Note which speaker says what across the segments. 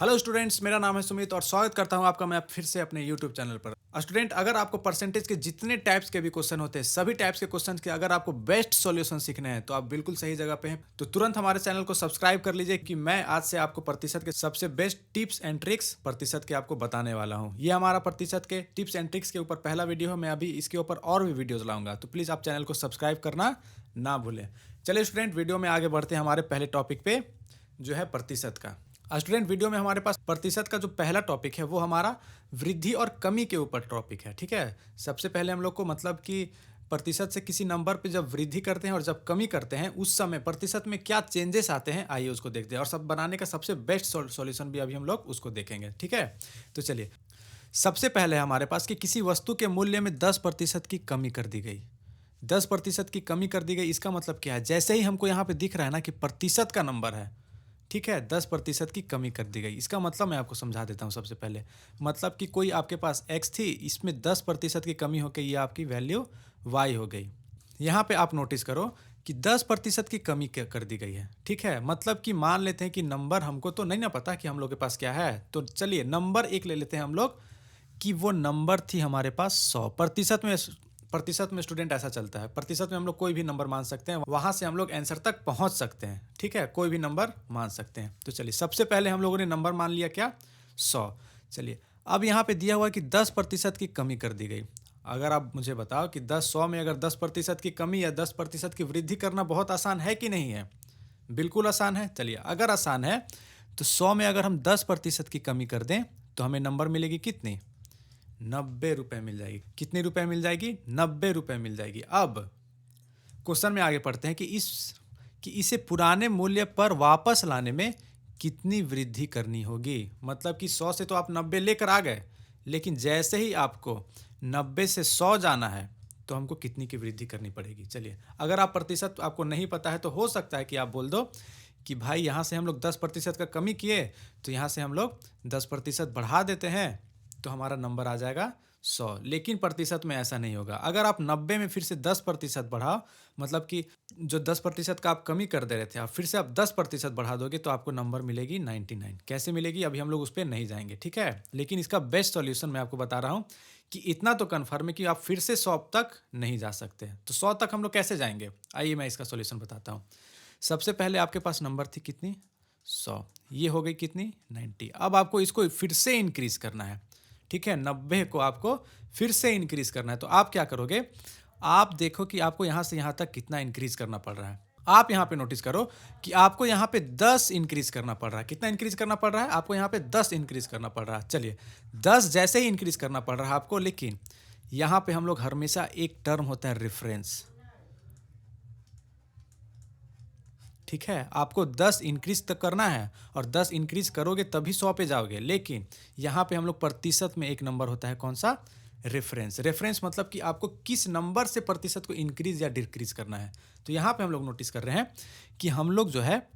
Speaker 1: Hello students, मेरा नाम है सुमित और स्वागत करता हूं आपका मैं फिर से अपने यूट्यूब चैनल पर। स्टूडेंट, अगर आपको परसेंटेज के जितने टाइप्स के भी क्वेश्चन होते हैं, सभी टाइप्स के क्वेश्चन के अगर आपको बेस्ट सॉल्यूशन सीखने हैं तो आप बिल्कुल सही जगह पे हैं। तो तुरंत हमारे चैनल को सब्सक्राइब कर लीजिए कि मैं आज से आपको प्रतिशत के सबसे बेस्ट टिप्स एंड ट्रिक्स प्रतिशत के आपको बताने वाला हूँ। ये हमारा प्रतिशत के टिप्स एंड ट्रिक्स के ऊपर पहला वीडियो है। मैं अभी इसके ऊपर और भी वीडियोज लाऊंगा, तो प्लीज़ आप चैनल को सब्सक्राइब करना ना भूलें। चलिए स्टूडेंट, वीडियो में आगे बढ़ते हैं हमारे पहले टॉपिक पे, जो है प्रतिशत का। स्टूडेंट, वीडियो में हमारे पास प्रतिशत का जो पहला टॉपिक है वो हमारा वृद्धि और कमी के ऊपर टॉपिक है। ठीक है, सबसे पहले हम लोग को मतलब कि प्रतिशत से किसी नंबर पे जब वृद्धि करते हैं और जब कमी करते हैं उस समय प्रतिशत में क्या चेंजेस आते हैं, आइए उसको देखते हैं। और सब बनाने का सबसे बेस्ट सॉल्यूशन भी अभी हम लोग उसको देखेंगे। ठीक है, तो चलिए सबसे पहले हमारे पास कि किसी वस्तु के मूल्य में 10% की कमी कर दी गई। 10% की कमी कर दी गई, इसका मतलब क्या है? जैसे ही हमको यहाँ पे दिख रहा है ना कि प्रतिशत का नंबर है, ठीक है, 10% की कमी कर दी गई, इसका मतलब मैं आपको समझा देता हूँ। सबसे पहले मतलब कि कोई आपके पास x थी, इसमें 10% की कमी होकर ये आपकी वैल्यू y हो गई। यहाँ पे आप नोटिस करो कि 10% की कमी कर दी गई है। ठीक है, मतलब कि मान लेते हैं कि नंबर हमको तो नहीं ना पता कि हम लोग के पास क्या है, तो चलिए नंबर एक ले लेते हैं हम लोग कि वो नंबर थी हमारे पास 100। प्रतिशत में स्टूडेंट ऐसा चलता है, प्रतिशत में हम लोग कोई भी नंबर मान सकते हैं, वहां से हम लोग आंसर तक पहुंच सकते हैं। ठीक है, कोई भी नंबर मान सकते हैं। तो चलिए सबसे पहले हम लोगों ने नंबर मान लिया क्या, 100। चलिए अब यहाँ पे दिया हुआ है कि 10% की कमी कर दी गई। अगर आप मुझे बताओ कि 100 में अगर 10% की कमी या 10% की वृद्धि करना बहुत आसान है कि नहीं है? बिल्कुल आसान है। चलिए अगर आसान है तो 100 में अगर हम 10% की कमी कर दें तो हमें नंबर मिलेगी कितनी? 90 रुपए मिल जाएगी। कितने रुपए मिल जाएगी? 90 रुपए मिल जाएगी। अब क्वेश्चन में आगे पढ़ते हैं कि इसे पुराने मूल्य पर वापस लाने में कितनी वृद्धि करनी होगी। मतलब कि 100 से तो आप 90 लेकर आ गए, लेकिन जैसे ही आपको 90 से 100 जाना है तो हमको कितनी की वृद्धि करनी पड़ेगी। चलिए अगर आप प्रतिशत आपको नहीं पता है तो हो सकता है कि आप बोल दो कि भाई यहाँ से हम लोग 10% का कमी किए तो यहाँ से हम लोग 10% बढ़ा देते हैं तो हमारा नंबर आ जाएगा 100। लेकिन प्रतिशत में ऐसा नहीं होगा। अगर आप 90 में फिर से 10% बढ़ाओ, मतलब कि जो 10% का आप कमी कर दे रहे थे, आप फिर से आप 10% बढ़ा दोगे तो आपको नंबर मिलेगी 99। कैसे मिलेगी अभी हम लोग उस पर नहीं जाएंगे। ठीक है, लेकिन इसका बेस्ट सॉल्यूशन मैं आपको बता रहा हूँ कि इतना तो कन्फर्म है कि आप फिर से 100 तक नहीं जा सकते। तो 100 तक हम लोग कैसे जाएंगे, आइए मैं इसका सॉल्यूशन बताता हूँ। सबसे पहले आपके पास नंबर थी कितनी? 100। ये हो गई कितनी? 90। अब आपको इसको फिर से इंक्रीज करना है। ठीक है, 90 को आपको फिर से इंक्रीज करना है। तो आप क्या करोगे, आप देखो कि आपको यहाँ से यहाँ तक कितना इंक्रीज करना पड़ रहा है। आप यहाँ पे नोटिस करो कि आपको यहाँ पे 10 इंक्रीज करना पड़ रहा है। कितना इंक्रीज करना पड़ रहा है? आपको यहाँ पे 10 इंक्रीज करना पड़ रहा है। चलिए 10 जैसे ही इंक्रीज करना पड़ रहा है आपको, लेकिन यहाँ पे हम लोग हमेशा एक टर्म होता है रेफरेंस। ठीक है, आपको 10 इंक्रीज तक करना है और 10 इंक्रीज करोगे तभी 100 पे जाओगे। लेकिन यहाँ पे हम लोग प्रतिशत में एक नंबर होता है, कौन सा? रेफरेंस। रेफरेंस मतलब कि आपको किस नंबर से प्रतिशत को इंक्रीज या डिक्रीज करना है। तो यहाँ पे हम लोग नोटिस कर रहे हैं कि हम लोग जो है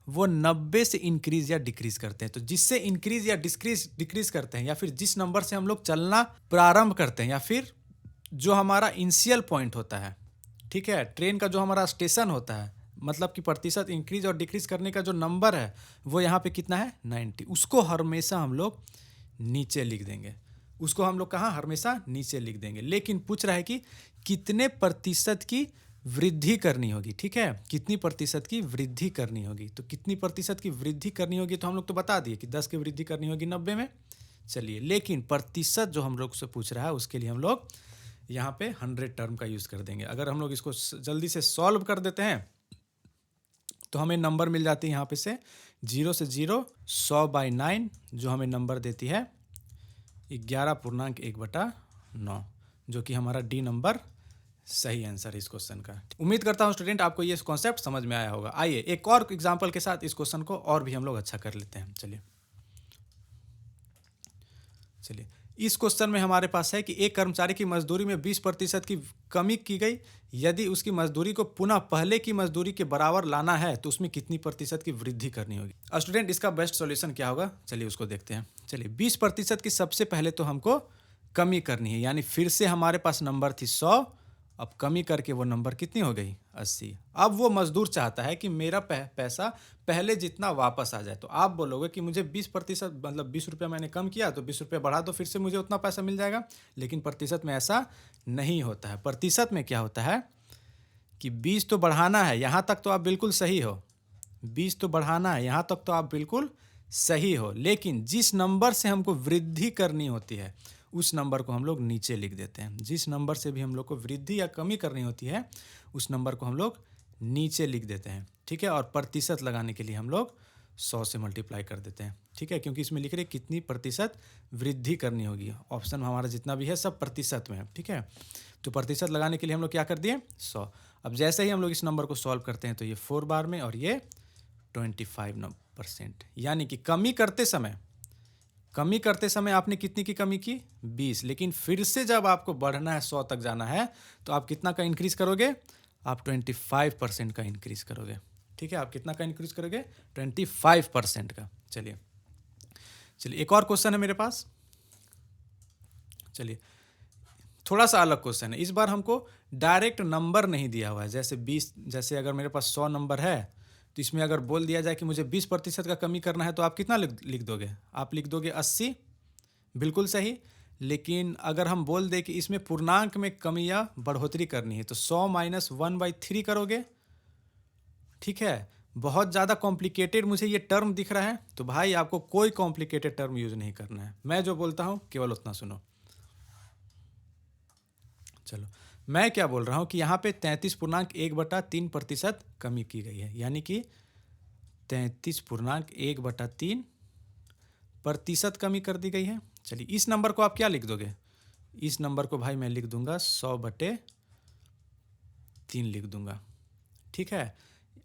Speaker 1: वो 90 से इंक्रीज या डिक्रीज करते हैं। तो जिससे इंक्रीज या डिक्रीज करते हैं, या फिर जिस नंबर से हम लोग चलना प्रारंभ करते हैं, या फिर जो हमारा इनिशियल पॉइंट होता है, ठीक है, ट्रेन का जो हमारा स्टेशन होता है, मतलब कि प्रतिशत इंक्रीज और डिक्रीज करने का जो नंबर है वो यहाँ पे कितना है? 90। उसको हमेशा हम लोग नीचे लिख देंगे। उसको हम लोग कहाँ? हमेशा नीचे लिख देंगे। लेकिन पूछ रहा है कि कितने प्रतिशत की वृद्धि करनी होगी। ठीक है, कितनी प्रतिशत की वृद्धि करनी होगी। तो कितनी प्रतिशत की वृद्धि करनी होगी तो हम लोग तो बता दिए कि 10 की वृद्धि करनी होगी 90 में। चलिए, लेकिन प्रतिशत जो हम लोग से पूछ रहा है उसके लिए हम लोग यहाँ पे 100 टर्म का यूज़ कर देंगे। अगर हम लोग इसको जल्दी से सॉल्व कर देते हैं तो हमें नंबर मिल जाती है यहाँ पे से 0 से 0 100/9, जो हमें नंबर देती है 11.1/9, जो कि हमारा डी नंबर सही आंसर है इस क्वेश्चन का। उम्मीद करता हूँ स्टूडेंट आपको ये कॉन्सेप्ट समझ में आया होगा। आइए एक और एग्जांपल के साथ इस क्वेश्चन को और भी हम लोग अच्छा कर लेते हैं। चलिए इस क्वेश्चन में हमारे पास है कि एक कर्मचारी की मजदूरी में 20% की कमी की गई। यदि उसकी मजदूरी को पुनः पहले की मजदूरी के बराबर लाना है तो उसमें कितनी प्रतिशत की वृद्धि करनी होगी। स्टूडेंट, इसका बेस्ट सॉल्यूशन क्या होगा, चलिए उसको देखते हैं। चलिए 20% की सबसे पहले तो हमको कमी करनी है, यानी फिर से हमारे पास नंबर थी 100, अब कमी करके वो नंबर कितनी हो गई 80। अब वो मजदूर चाहता है कि मेरा पैसा पहले जितना वापस आ जाए। तो आप बोलोगे कि मुझे 20% मतलब 20 रुपया मैंने कम किया तो 20 रुपया बढ़ा दो, फिर से मुझे उतना पैसा मिल जाएगा। लेकिन प्रतिशत में ऐसा नहीं होता है। प्रतिशत में क्या होता है कि 20 तो बढ़ाना है, यहाँ तक तो आप बिल्कुल सही हो, 20 तो बढ़ाना है, यहाँ तक तो आप बिल्कुल सही हो, लेकिन जिस नंबर से हमको वृद्धि करनी होती है उस नंबर को हम लोग नीचे लिख देते हैं। जिस नंबर से भी हम लोग को वृद्धि या कमी करनी होती है उस नंबर को हम लोग नीचे लिख देते हैं, ठीक है। और प्रतिशत लगाने के लिए हम लोग 100 से मल्टीप्लाई कर देते हैं, ठीक है, क्योंकि इसमें लिख रहे कितनी प्रतिशत वृद्धि करनी होगी। ऑप्शन हमारा जितना भी है सब प्रतिशत में है, ठीक है। तो प्रतिशत लगाने के लिए हम लोग क्या कर दिए 100। अब जैसे ही हम लोग इस नंबर को सॉल्व करते हैं तो ये 4 बार में और ये 25%, यानी कि कमी करते समय आपने कितनी की कमी की 20, लेकिन फिर से जब आपको बढ़ना है 100 तक जाना है तो आप कितना का इंक्रीज करोगे, आप 25% का इंक्रीज करोगे, ठीक है। आप कितना का इंक्रीज करोगे 25% का। चलिए एक और क्वेश्चन है मेरे पास। चलिए थोड़ा सा अलग क्वेश्चन है, इस बार हमको डायरेक्ट नंबर नहीं दिया हुआ है। जैसे 20, जैसे अगर मेरे पास 100 नंबर है तो इसमें अगर बोल दिया जाए कि मुझे 20% का कमी करना है तो आप कितना लिख दोगे, आप लिख दोगे 80, बिल्कुल सही। लेकिन अगर हम बोल दें कि इसमें पूर्णांक में कमी या बढ़ोतरी करनी है तो 100 - 1/3 करोगे, ठीक है। बहुत ज़्यादा कॉम्प्लिकेटेड मुझे ये टर्म दिख रहा है तो भाई आपको कोई कॉम्प्लिकेटेड टर्म यूज नहीं करना है, मैं जो बोलता हूँ केवल उतना सुनो। चलो मैं क्या बोल रहा हूँ कि यहाँ पे 33.1/3% कमी की गई है, यानी कि 33.1/3% कमी कर दी गई है। चलिए इस नंबर को आप क्या लिख दोगे, इस नंबर को भाई मैं लिख दूंगा 100/3 लिख दूंगा, ठीक है।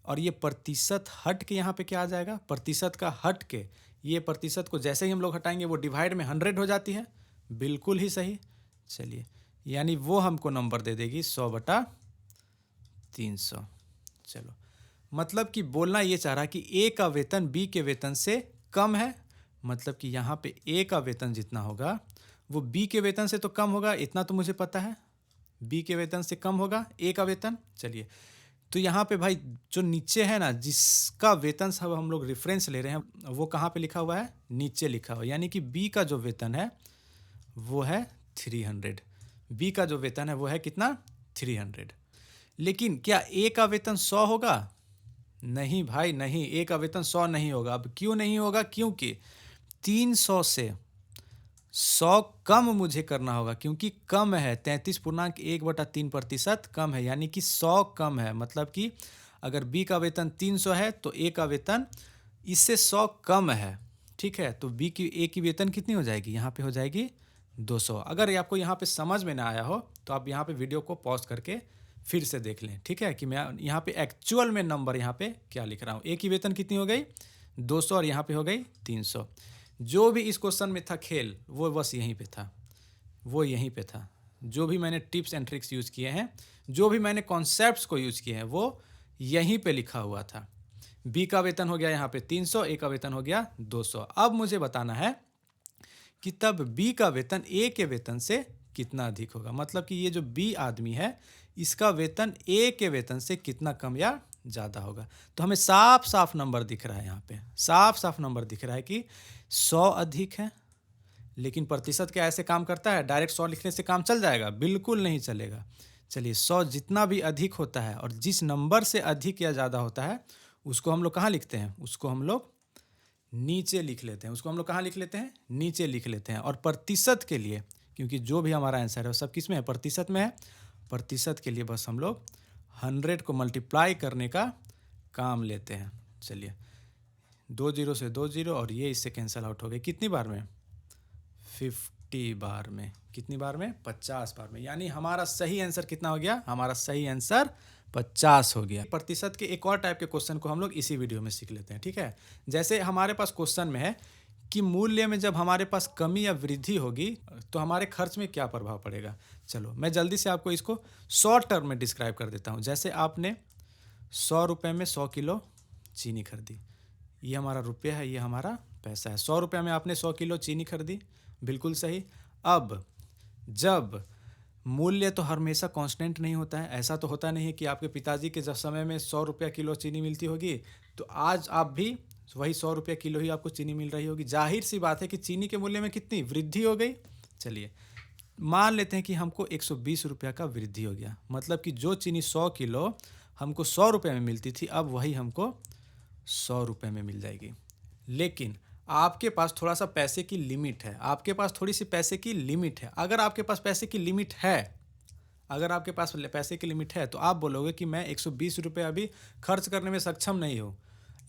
Speaker 1: और ये प्रतिशत हट के यहाँ पे क्या आ जाएगा, प्रतिशत का हट के ये प्रतिशत को जैसे ही हम लोग हटाएंगे वो डिवाइड में 100 हो जाती है, बिल्कुल ही सही। चलिए यानी वो हमको नंबर दे देगी 100/300। चलो मतलब कि बोलना ये चाह रहा है कि ए का वेतन बी के वेतन से कम है, मतलब कि यहाँ पे ए का वेतन जितना होगा वो बी के वेतन से तो कम होगा, इतना तो मुझे पता है, बी के वेतन से कम होगा ए का वेतन। चलिए तो यहाँ पे भाई जो नीचे है ना, जिसका वेतन सब हम लोग रेफरेंस ले रहे हैं वो कहाँ पे लिखा हुआ है, नीचे लिखा हुआ है, यानी कि बी का जो वेतन है वो है 300, बी का जो वेतन है वो है कितना 300। लेकिन क्या ए का वेतन 100 होगा, नहीं भाई नहीं, ए का वेतन 100 नहीं होगा। अब क्यों नहीं होगा, क्योंकि 300 से 100 कम मुझे करना होगा, क्योंकि कम है 33.1/3% कम है, यानी कि 100 कम है। मतलब कि अगर बी का वेतन 300 है तो ए का वेतन इससे 100 कम है, ठीक है। तो बी की ए की वेतन कितनी हो जाएगी, यहाँ पे हो जाएगी 200। अगर आपको यहाँ पे समझ में ना आया हो तो आप यहाँ पे वीडियो को पॉज करके फिर से देख लें, ठीक है, कि मैं यहाँ पे एक्चुअल में नंबर यहाँ पे क्या लिख रहा हूँ। ए की वेतन कितनी हो गई 200 और यहाँ पे हो गई 300। जो भी इस क्वेश्चन में था खेल वो बस यहीं पे था, वो यहीं पे था। जो भी मैंने टिप्स एंड ट्रिक्स यूज़ किए हैं, जो भी मैंने कॉन्सेप्ट्स को यूज़ किए हैं वो यहीं पे लिखा हुआ था। बी का वेतन हो गया यहाँ पे 300, ए का वेतन हो गया 200। अब मुझे बताना है कि तब बी का वेतन ए के वेतन से कितना अधिक होगा, मतलब कि ये जो बी आदमी है इसका वेतन ए के वेतन से कितना कम या ज़्यादा होगा। तो हमें साफ साफ नंबर दिख रहा है, यहाँ पे साफ साफ नंबर दिख रहा है कि 100 अधिक है। लेकिन प्रतिशत क्या ऐसे काम करता है, डायरेक्ट 100 लिखने से काम चल जाएगा, बिल्कुल नहीं चलेगा। चलिए 100 जितना भी अधिक होता है और जिस नंबर से अधिक या ज़्यादा होता है उसको हम लोग कहाँ लिखते हैं, उसको हम लोग नीचे लिख लेते हैं। उसको हम लोग कहाँ लिख लेते हैं, नीचे लिख लेते हैं। और प्रतिशत के लिए, क्योंकि जो भी हमारा आंसर है वो सब किस में है, प्रतिशत में है, प्रतिशत के लिए बस हम लोग 100 को मल्टीप्लाई करने का काम लेते हैं। चलिए 2 0 से 2 0 और ये इससे कैंसिल आउट हो गए, कितनी बार में 50 बार में, कितनी बार में 50 बार में। यानी हमारा सही आंसर कितना हो गया, हमारा सही आंसर 50 हो गया। प्रतिशत के एक और टाइप के क्वेश्चन को हम लोग इसी वीडियो में सीख लेते हैं, ठीक है। जैसे हमारे पास क्वेश्चन में है कि मूल्य में जब हमारे पास कमी या वृद्धि होगी तो हमारे खर्च में क्या प्रभाव पड़ेगा। चलो मैं जल्दी से आपको इसको शॉर्ट टर्म में डिस्क्राइब कर देता हूँ। जैसे आपने 100 रुपये में 100 किलो चीनी खरीदी, ये हमारा रुपया है, ये हमारा पैसा है। 100 रुपये में आपने 100 किलो चीनी खरीदी, बिल्कुल सही। अब जब मूल्य तो हमेशा कांस्टेंट नहीं होता है। ऐसा तो होता नहीं है कि आपके पिताजी के जब समय में 100 रुपया किलो चीनी मिलती होगी तो आज आप भी वही 100 रुपया किलो ही आपको चीनी मिल रही होगी। जाहिर सी बात है कि चीनी के मूल्य में कितनी वृद्धि हो गई। चलिए मान लेते हैं कि हमको 120 रुपया का वृद्धि हो गया, मतलब कि जो चीनी 100 किलो हमको 100 रुपये में मिलती थी अब वही हमको 100 रुपये में मिल जाएगी। लेकिन आपके पास थोड़ा सा पैसे की लिमिट है, आपके पास थोड़ी सी पैसे की लिमिट है। अगर आपके पास पैसे की लिमिट है, अगर आपके पास पैसे की लिमिट है तो आप बोलोगे कि मैं 120 रुपये अभी खर्च करने में सक्षम नहीं हूँ।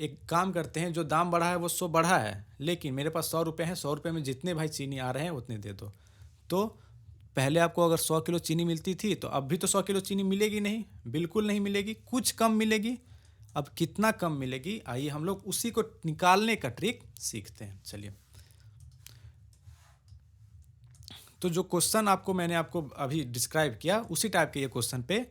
Speaker 1: एक काम करते हैं, जो दाम बढ़ा है वो 100 बढ़ा है, लेकिन मेरे पास 100 रुपये हैं, 100 रुपये में जितने भाई चीनी आ रहे हैं उतने दे दो। तो पहले आपको अगर 100 किलो चीनी मिलती थी तो अब भी तो 100 किलो चीनी मिलेगी नहीं, बिल्कुल नहीं मिलेगी, कुछ कम मिलेगी। अब कितना कम मिलेगी, आइए हम लोग उसी को निकालने का ट्रिक सीखते हैं। चलिए, तो जो क्वेश्चन मैंने आपको अभी डिस्क्राइब किया उसी टाइप के ये क्वेश्चन पे,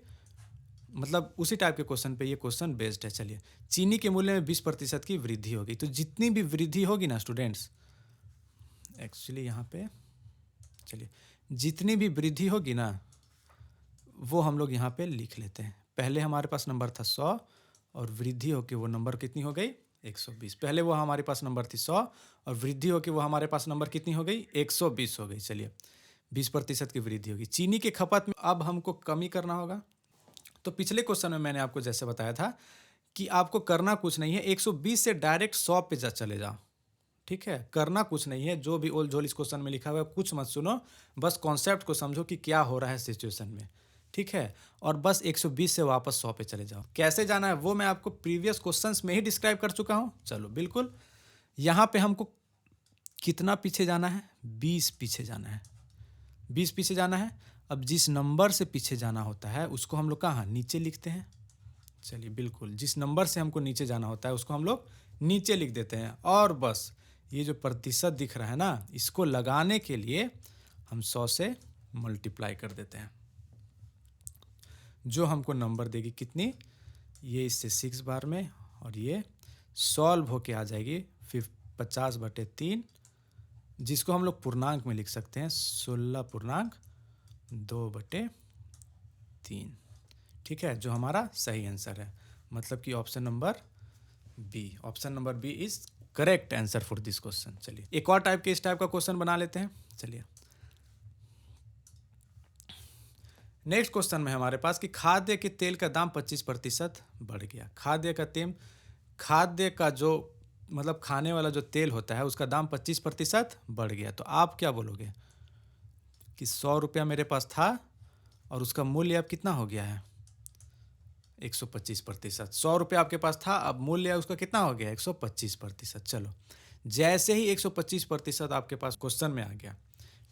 Speaker 1: मतलब उसी टाइप के क्वेश्चन पे ये क्वेश्चन बेस्ड है। चलिए, चीनी के मूल्य में 20% की वृद्धि होगी, तो जितनी भी वृद्धि होगी ना स्टूडेंट्स, एक्चुअली यहाँ पे चलिए जितनी भी वृद्धि होगी ना वो हम लोग यहाँ पे लिख लेते हैं। पहले हमारे पास नंबर था 100 और वृद्धि होके वो नंबर कितनी हो गई 120। पहले वो हमारे पास नंबर थी 100 और वृद्धि होके वो हमारे पास नंबर कितनी हो गई 120 हो गई। चलिए 20% की वृद्धि होगी। चीनी की खपत में अब हमको कमी करना होगा। तो पिछले क्वेश्चन में मैंने आपको जैसे बताया था कि आपको करना कुछ नहीं है, 120 से डायरेक्ट 100 पे चले जाओ। ठीक है, करना कुछ नहीं है, जो भी ओल झोल इस क्वेश्चन में लिखा हुआ है कुछ मत सुनो, बस कॉन्सेप्ट को समझो कि क्या हो रहा है सिचुएशन में। ठीक है, और बस 120 से वापस 100 पे चले जाओ। कैसे जाना है वो मैं आपको प्रीवियस क्वेश्चंस में ही डिस्क्राइब कर चुका हूँ। चलो बिल्कुल, यहाँ पे हमको कितना पीछे जाना है 20 पीछे जाना है, 20 पीछे जाना है। अब जिस नंबर से पीछे जाना होता है उसको हम लोग कहाँ नीचे लिखते हैं। चलिए बिल्कुल, जिस नंबर से हमको नीचे जाना होता है उसको हम लोग नीचे लिख देते हैं, और बस ये जो प्रतिशत दिख रहा है ना इसको लगाने के लिए हम 100 से मल्टीप्लाई कर देते हैं, जो हमको नंबर देगी कितनी, ये इससे 6 बार में, और ये सॉल्व होके आ जाएगी 50/3, जिसको हम लोग पूर्णांक में लिख सकते हैं 16/2/3। ठीक है, जो हमारा सही आंसर है, मतलब कि option number B is correct answer for this question. चलिए एक और टाइप के इस टाइप का क्वेश्चन बना लेते हैं। चलिए नेक्स्ट क्वेश्चन में हमारे पास कि खाद्य के तेल का दाम 25% बढ़ गया। खाद्य का जो मतलब खाने वाला जो तेल होता है उसका दाम 25% बढ़ गया। तो आप क्या बोलोगे कि 100 रुपया मेरे पास था और उसका मूल्य अब कितना हो गया है 125%। 100 रुपया आपके पास था, अब मूल्य उसका कितना हो गया 125%। चलो जैसे ही 125% आपके पास क्वेश्चन में आ गया,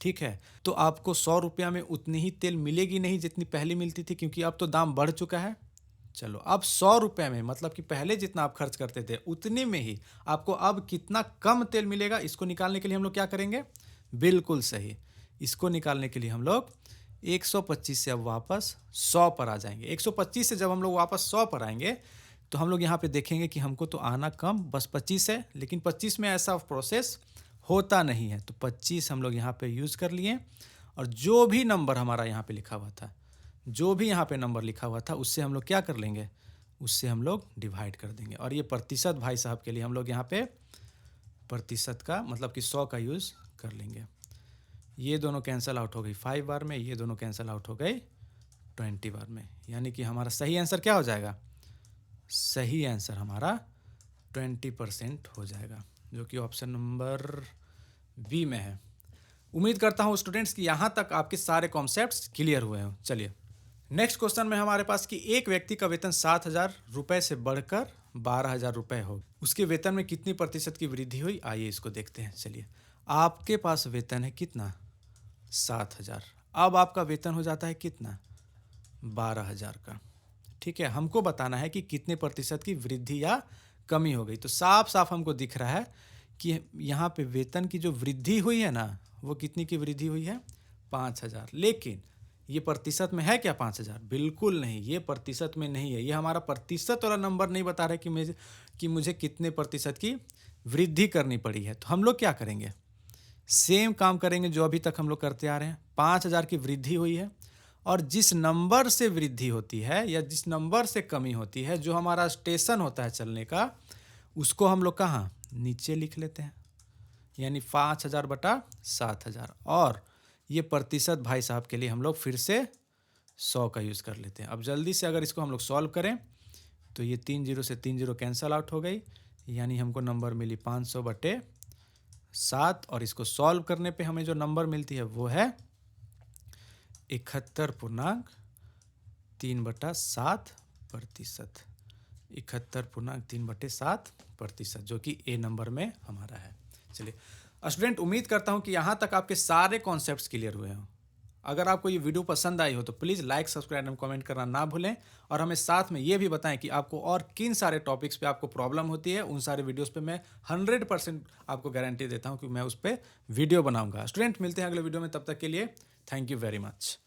Speaker 1: ठीक है, तो आपको 100 रुपया में उतनी ही तेल मिलेगी नहीं जितनी पहले मिलती थी, क्योंकि अब तो दाम बढ़ चुका है। चलो अब 100 रुपये में मतलब कि पहले जितना आप खर्च करते थे उतने में ही आपको अब कितना कम तेल मिलेगा, इसको निकालने के लिए हम लोग क्या करेंगे, बिल्कुल सही, इसको निकालने के लिए हम लोग 125 से अब वापस 100 पर आ जाएंगे। 125 से जब हम लोग वापस 100 पर आएंगे तो हम लोग यहाँ पे देखेंगे कि हमको तो आना कम बस 25 है, लेकिन 25 में ऐसा प्रोसेस होता नहीं है, तो 25 हम लोग यहाँ पे यूज़ कर लिए, और जो भी नंबर हमारा यहाँ पे लिखा हुआ था, जो भी यहाँ पे नंबर लिखा हुआ था उससे हम लोग क्या कर लेंगे, उससे हम लोग डिवाइड कर देंगे। और ये प्रतिशत भाई साहब के लिए हम लोग यहाँ पे प्रतिशत का मतलब कि 100 का यूज़ कर लेंगे। ये दोनों कैंसिल आउट हो गई 5 बार में, ये दोनों कैंसिल आउट हो गई 20 बार में, यानी कि हमारा सही आंसर क्या हो जाएगा, सही आंसर हमारा 20% हो जाएगा, जो कि ऑप्शन नंबर बी में है। उम्मीद करता हूँ स्टूडेंट्स कि यहाँ तक आपके सारे कॉन्सेप्ट्स क्लियर हुए हों। चलिए नेक्स्ट क्वेश्चन में हमारे पास कि एक व्यक्ति का वेतन 7,000 रुपये से बढ़कर 12,000 रुपये हो, उसके वेतन में कितनी प्रतिशत की वृद्धि हुई, आइए इसको देखते हैं। चलिए आपके पास वेतन है कितना 7,000, अब आपका वेतन हो जाता है कितना 12,000 का। ठीक है, हमको बताना है कि कितने प्रतिशत की वृद्धि या कमी हो गई। तो साफ साफ हमको दिख रहा है कि यहाँ पे वेतन की जो वृद्धि हुई है ना वो कितनी की वृद्धि हुई है 5,000, लेकिन ये प्रतिशत में है क्या 5,000, बिल्कुल नहीं, ये प्रतिशत में नहीं है। ये हमारा प्रतिशत वाला नंबर नहीं बता रहा है कि मुझे कितने प्रतिशत की वृद्धि करनी पड़ी है। तो हम लोग क्या करेंगे, सेम काम करेंगे जो अभी तक हम लोग करते आ रहे हैं। 5,000 की वृद्धि हुई है और जिस नंबर से वृद्धि होती है या जिस नंबर से कमी होती है, जो हमारा स्टेशन होता है चलने का, उसको हम लोग कहाँ नीचे लिख लेते हैं, यानी 5000 बटा 7000। और ये प्रतिशत भाई साहब के लिए हम लोग फिर से 100 का यूज़ कर लेते हैं। अब जल्दी से अगर इसको हम लोग सॉल्व करें तो ये 3 जीरो से 3 जीरो कैंसल आउट हो गई, यानी हमको नंबर मिली 500 बटे 7। और इसको सॉल्व करने पे हमें जो नंबर मिलती है वो है 71.3/7%। 71.3/7%, जो कि ए नंबर में हमारा है। चलिए स्टूडेंट, उम्मीद करता हूं कि यहां तक आपके सारे कॉन्सेप्ट्स क्लियर हुए हों। अगर आपको ये वीडियो पसंद आई हो तो please like, subscribe and comment करना ना भूलें। और हमें साथ में ये भी बताएं कि आपको और किन सारे टॉपिक्स पे आपको प्रॉब्लम होती है। उन सारे वीडियोस पे मैं 100% आपको गारंटी देता हूं कि मैं उस पर वीडियो बनाऊंगा। स्टूडेंट, मिलते हैं अगले वीडियो में, तब तक के लिए थैंक यू वेरी मच।